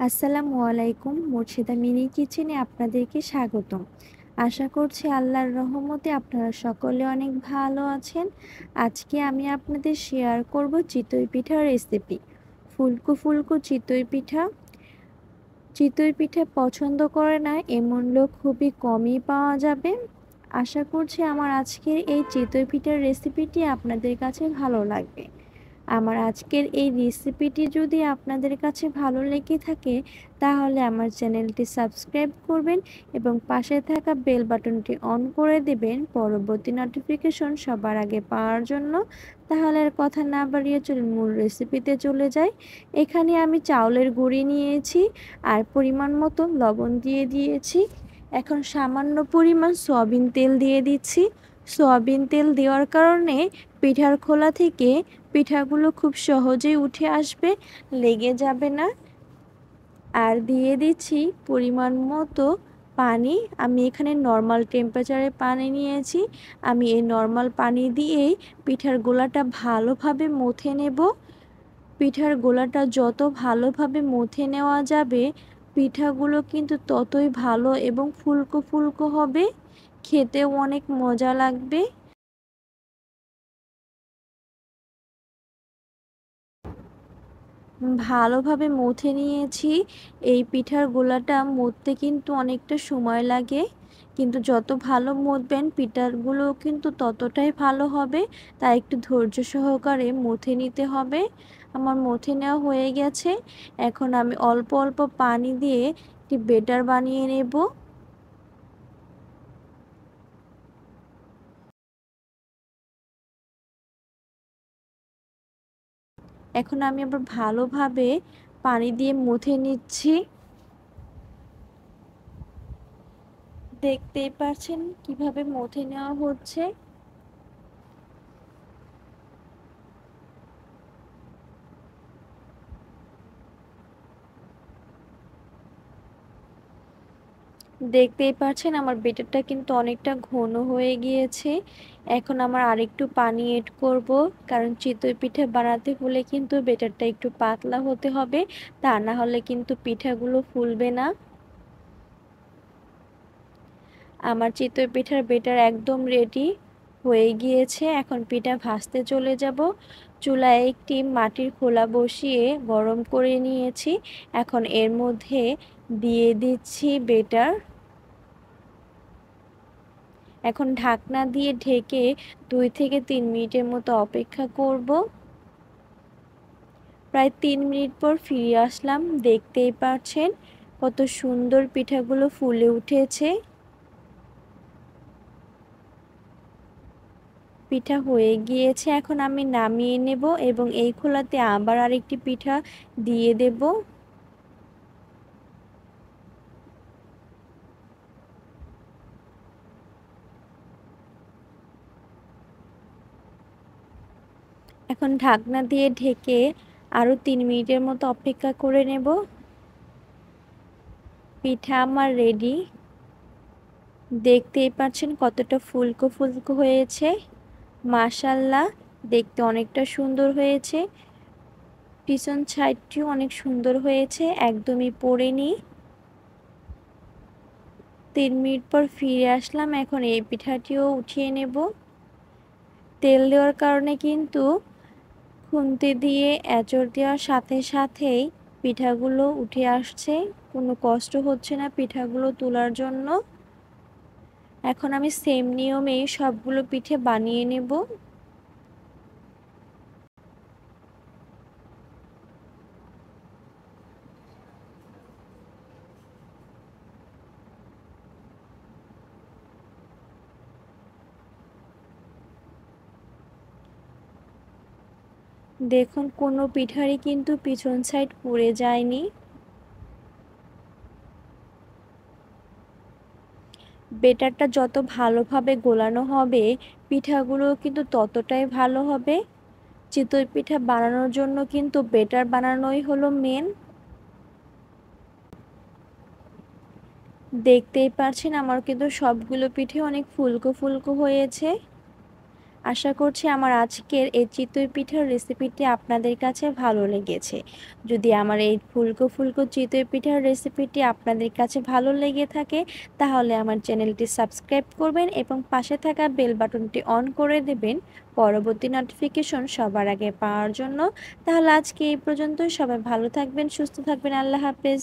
আসসালামু আলাইকুম। মুর্শিদা মিনি কিচেনে আপনাদেরকে স্বাগতম। আশা করছি আল্লাহর রহমতে আপনারা সকলে অনেক ভালো আছেন। আজকে আমি আপনাদের শেয়ার করব চিতই পিঠার রেসিপি। ফুলকো ফুলকো চিতই পিঠা। চিতই পিঠা পছন্দ করে না এমন লোক খুবই কমই পাওয়া যাবে। আশা করছি আমার আজকের এই চিতই পিঠার রেসিপিটি আপনাদের কাছে ভালো লাগবে। আমার আজকের এই রেসিপিটি যদি আপনাদের কাছে ভালো লেগে থাকে তাহলে আমার চ্যানেলটি সাবস্ক্রাইব করবেন এবং পাশে থাকা বেল বাটনটি অন করে দেবেন পরবর্তী নোটিফিকেশন সবার আগে পাওয়ার জন্য। তাহলে আর কথা না বাড়িয়ে চলুন মূল রেসিপিতে চলে যাই। এখানে আমি চাউলের গুঁড়ি নিয়েছি আর পরিমাণ মতো লবণ দিয়ে দিয়েছি। এখন সামান্য পরিমাণ সয়াবিন তেল দিয়ে দিচ্ছি। সয়াবিন তেল দেওয়ার কারণে পিঠার খোলা থেকে পিঠাগুলো খুব সহজেই উঠে আসবে, লেগে যাবে না। আর দিয়ে দিচ্ছি পরিমাণ মতো পানি। আমি এখানে নর্মাল টেম্পারেচারে পানি নিয়েছি। আমি এই নর্মাল পানি দিয়েই পিঠার গোলাটা ভালোভাবে মথে নেব। পিঠার গোলাটা যত ভালোভাবে মথে নেওয়া যাবে পিঠাগুলো কিন্তু ততই ভালো এবং ফুলকো ফুলকো হবে, খেতেও অনেক মজা লাগবে। ভালোভাবে মথে নিয়েছি। এই পিঠার গোলাটা মথতে কিন্তু অনেকটা সময় লাগে, কিন্তু যত ভালো মথবেন পিঠাগুলো কিন্তু ততটাই ভালো হবে। তাই একটু ধৈর্য সহকারে মথে নিতে হবে। আমার মথে নেওয়া হয়ে গেছে। এখন আমি অল্প অল্প পানি দিয়ে একটি বেটার বানিয়ে নেব। এখন আমি আবার ভালোভাবে পানি দিয়ে মথে নিচ্ছি। দেখতেই পাচ্ছেন কিভাবে মথে নেওয়া হচ্ছে। দেখতেই পাচ্ছেন আমার বেটারটা কিন্তু অনেকটা ঘন হয়ে গিয়েছে। এখন আমার আরেকটু পানি এড করব, কারণ চিতই পিঠা বানাতে হলে কিন্তু বেটারটা একটু পাতলা হতে হবে, তা না হলে কিন্তু পিঠাগুলো ফুলবে না। আমার চিতই পিঠার বেটার একদম রেডি হয়ে গিয়েছে। এখন পিঠা ভাজতে চলে যাব। চুলায় একটি মাটির খোলা বসিয়ে গরম করে নিয়েছি। এখন এর মধ্যে দিয়ে দিচ্ছি বেটার। এখন ঢাকনা দিয়ে ঢেকে 2 থেকে 3 মিনিটের মতো অপেক্ষা করব। প্রায় 3 মিনিট পর ফিরে আসলাম। দেখতেই পাচ্ছেন কত সুন্দর পিঠাগুলো ফুলে উঠেছে। পিঠা হয়ে গিয়েছে। এখন আমি নামিয়ে নেব এবং এই খোলাতে আবার আরেকটি পিঠা দিয়ে দেব। এখন ঢাকনা দিয়ে ঢেকে আরও 3 মিনিটের মতো অপেক্ষা করে নেব। পিঠা আমার রেডি। দেখতেই পাচ্ছেন কতটা ফুলকো ফুলকো হয়েছে। মাশাআল্লাহ, দেখতে অনেকটা সুন্দর হয়েছে। পিছন সাইডটিও অনেক সুন্দর হয়েছে, একদমই পড়েনি। 3 মিনিট পর ফিরে আসলাম। এখন এই পিঠাটিও উঠিয়ে নেব। তেল দেওয়ার কারণে কিন্তু খুন্তি দিয়ে এঁচড় দেওয়ার সাথে সাথেই পিঠাগুলো উঠে আসছে, কোনো কষ্ট হচ্ছে না পিঠাগুলো তোলার জন্য। এখন আমি সেম নিয়মে সবগুলো পিঠে বানিয়ে নেব। দেখুন কোনো পিঠারই কিন্তু পিছন সাইড পুড়ে যায়নি। বেটারটা যত ভালোভাবে গোলানো হবে পিঠাগুলো কিন্তু ততটাই ভালো হবে। চিতই পিঠা বানানোর জন্য কিন্তু বেটার বানানোই হলো মেন। দেখতেই পাচ্ছেন আমার কিন্তু সবগুলো পিঠে অনেক ফুলকো ফুলকো হয়েছে। আশা করছি আমার আজকের এই চিতই পিঠার রেসিপিটি আপনাদের কাছে ভালো লেগেছে। যদি আমার এই ফুলকো ফুলকো চিতই পিঠার রেসিপিটি আপনাদের কাছে ভালো লেগে থাকে, তাহলে আমার চ্যানেলটি সাবস্ক্রাইব করবেন এবং পাশে থাকা বেল বাটনটি অন করে দেবেন পরবর্তী নোটিফিকেশন সবার আগে পাওয়ার জন্য। তাহলে আজকে এই পর্যন্তই। সবাই ভালো থাকবেন, সুস্থ থাকবেন। আল্লাহ হাফেজ।